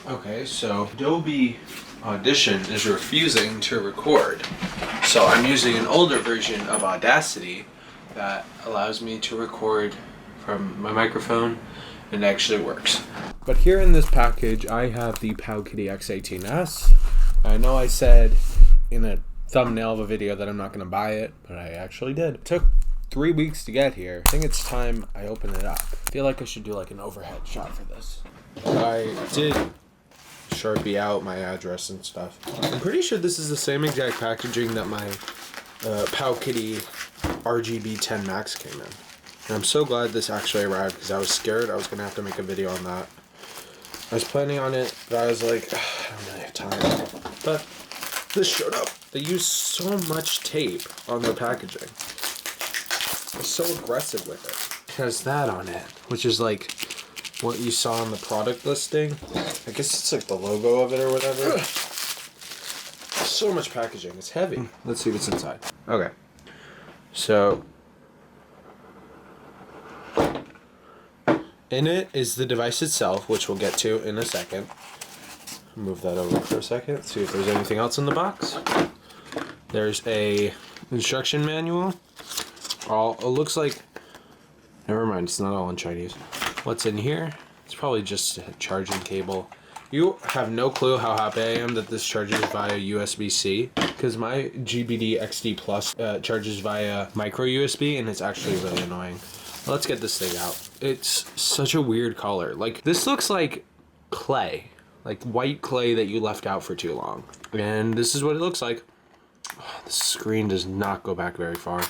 Okay, so Adobe Audition is refusing to record. So I'm using an older version of Audacity that allows me to record from my microphone, and it actually works. But here in this package, I have the Powkiddy X18S. I know I said in a thumbnail of a video that I'm not going to buy it, but I actually did. It took 3 weeks to get here. I think it's time I open it up. I feel like I should do like an overhead shot for this. I did Sharpie out my address and stuff. I'm pretty sure this is the same exact packaging that my Powkiddy RGB 10 Max came in. And I'm so glad this actually arrived because I was scared I was going to have to make a video on that. I was planning on it, but I was like, I don't really have time. But this showed up. They use so much tape on their packaging. They're so aggressive with it. It has that on it, which is like what you saw on the product listing. I guess it's like the logo of it or whatever. So much packaging. It's heavy. Let's see what's inside. Okay. So in it is the device itself, which we'll get to in a second. Move that over for a second. See if there's anything else in the box. There's a instruction manual. It looks like, never mind, it's not all in Chinese. What's in here? It's probably just a charging cable. You have no clue how happy I am that this charges via USB-C, because my GBD XD Plus charges via micro USB, and it's actually really annoying. Let's get this thing out. It's such a weird color. Like, this looks like clay, like white clay that you left out for too long. And this is what it looks like. Oh, the screen does not go back very far.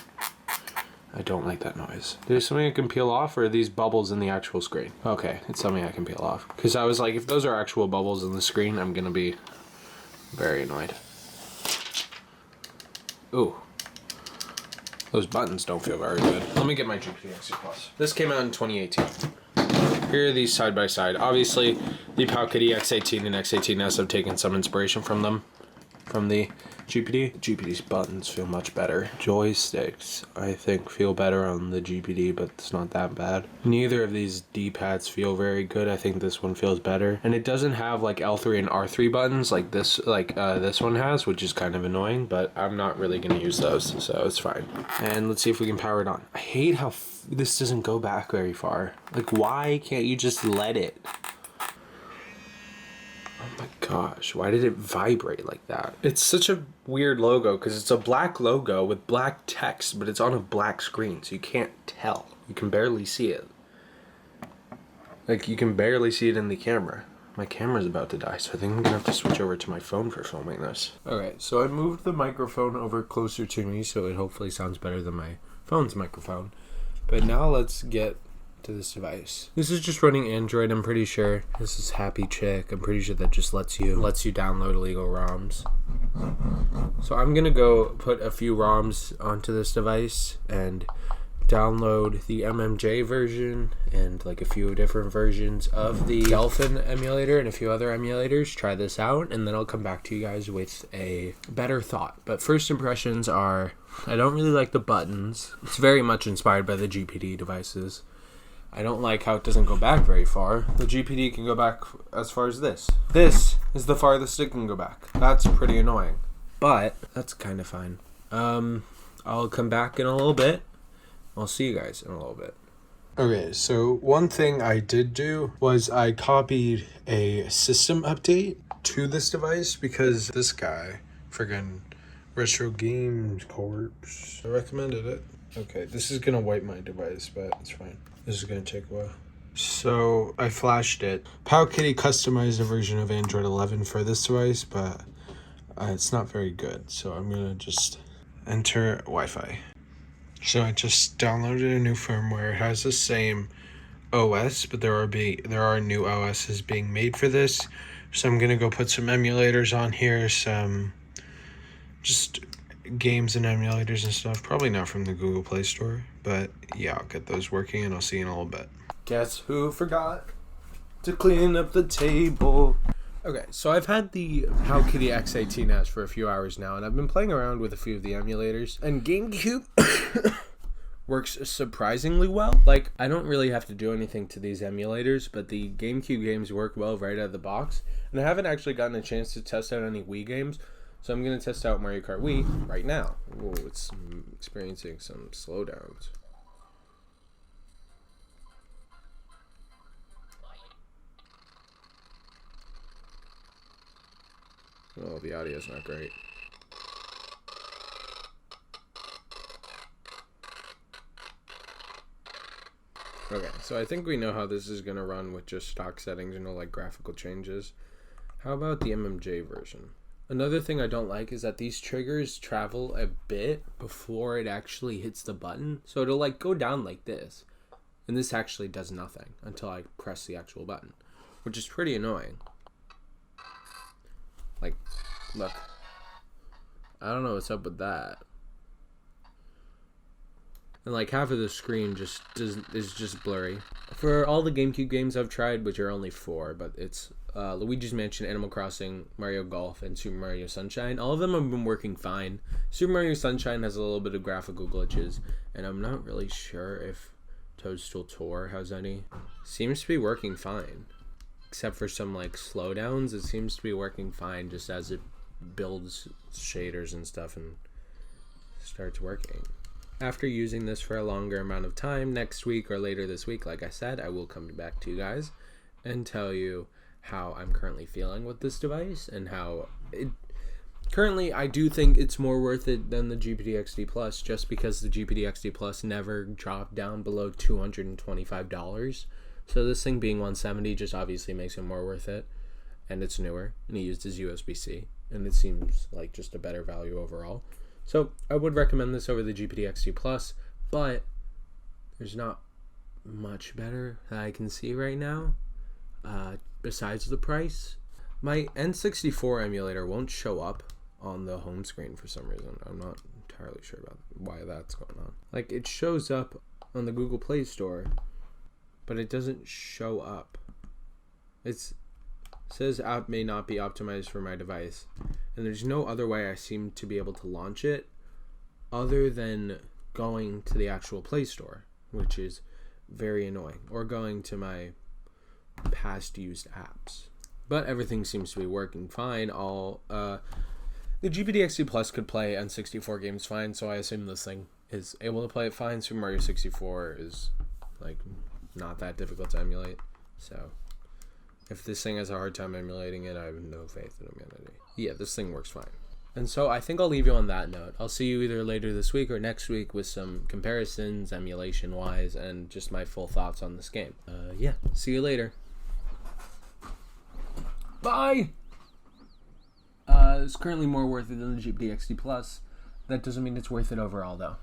I don't like that noise. There's something I can peel off, or are these bubbles in the actual screen? Okay, it's something I can peel off. Because I was like, if those are actual bubbles in the screen, I'm gonna be very annoyed. Ooh. Those buttons don't feel very good. Let me get my GPD XD Plus. This came out in 2018. Here are these side by side. Obviously, the Powkiddy X18 and X18S have taken some inspiration from them, from the GPD. GPD's buttons feel much better. Joysticks, I think, feel better on the GPD, but it's not that bad. Neither of these D-pads feel very good. I think this one feels better. And it doesn't have like L3 and R3 buttons like this one has, which is kind of annoying, but I'm not really going to use those, so it's fine. And let's see if we can power it on. I hate how this doesn't go back very far. Like, why can't you just let it? Oh my gosh, why did it vibrate like that? It's such a weird logo because it's a black logo with black text, but it's on a black screen, so you can't tell. You can barely see it. Like, you can barely see it in the camera. My camera's about to die, so I think I'm gonna have to switch over to my phone for filming this. Okay, so I moved the microphone over closer to me, so it hopefully sounds better than my phone's microphone. But now let's get to this device. This is just running Android, I'm pretty sure. This is Happy Chick. I'm pretty sure that just lets you download illegal ROMs. So I'm gonna go put a few ROMs onto this device and download the MMJ version and like a few different versions of the Dolphin emulator and a few other emulators. Try this out, and then I'll come back to you guys with a better thought. But first impressions are, I don't really like the buttons. It's very much inspired by the GPD devices. I don't like how it doesn't go back very far. The GPD can go back as far as this. This is the farthest it can go back. That's pretty annoying, but that's kind of fine. I'll come back in a little bit. I'll see you guys in a little bit. Okay, so one thing I did do was I copied a system update to this device because this guy, friggin' Retro Games Corp, recommended it. Okay, this is gonna wipe my device, but it's fine. This is gonna take a while. So I flashed it. Powkiddy customized a version of Android 11 for this device, but it's not very good. So I'm gonna just enter Wi-Fi. So I just downloaded a new firmware. It has the same OS, but there are new OSs being made for this. So I'm gonna go put some emulators on here, some just games and emulators and stuff. Probably not from the Google Play Store, but yeah, I'll get those working and I'll see you in a little bit. Guess who forgot to clean up the table? Okay, so I've had the Powkiddy X18S for a few hours now, and I've been playing around with a few of the emulators, and GameCube works surprisingly well. Like, I don't really have to do anything to these emulators, but the GameCube games work well right out of the box. And I haven't actually gotten a chance to test out any Wii games, so I'm going to test out Mario Kart Wii right now. Whoa, it's experiencing some slowdowns. Oh, the audio's not great. Okay, so I think we know how this is going to run with just stock settings, no like graphical changes. How about the MMJ version? Another thing I don't like is that these triggers travel a bit before it actually hits the button. So it'll like go down like this. And this actually does nothing until I press the actual button, which is pretty annoying. Like, look. I don't know what's up with that. And like half of the screen is just blurry. For all the GameCube games I've tried, which are only 4, but it's Luigi's Mansion, Animal Crossing, Mario Golf, and Super Mario Sunshine. All of them have been working fine. Super Mario Sunshine has a little bit of graphical glitches, and I'm not really sure if Toadstool Tour has any. Seems to be working fine. Except for some like slowdowns, it seems to be working fine just as it builds shaders and stuff and starts working. After using this for a longer amount of time, next week or later this week, like I said, I will come back to you guys and tell you how I'm currently feeling with this device and how it... Currently, I do think it's more worth it than the GPD XD Plus, just because the GPD XD Plus never dropped down below $225. So this thing being $170 just obviously makes it more worth it. And it's newer, and it uses USB-C, and it seems like just a better value overall. So I would recommend this over the GPD XD Plus, but there's not much better that I can see right now besides the price. My N64 emulator won't show up on the home screen for some reason. I'm not entirely sure about why that's going on. Like, it shows up on the Google Play Store, but it doesn't show up. It says app may not be optimized for my device, and there's no other way I seem to be able to launch it other than going to the actual Play Store, which is very annoying, or going to my past used apps. But everything seems to be working fine. The GPD XD Plus could play N64 games fine, so I assume this thing is able to play it fine. Super Mario 64 is like not that difficult to emulate, so if this thing has a hard time emulating it, I have no faith in humanity. Yeah, this thing works fine. And so I think I'll leave you on that note. I'll see you either later this week or next week with some comparisons, emulation-wise, and just my full thoughts on this game. Yeah, see you later. Bye! It's currently more worth it than the GPD XD Plus. That doesn't mean it's worth it overall, though.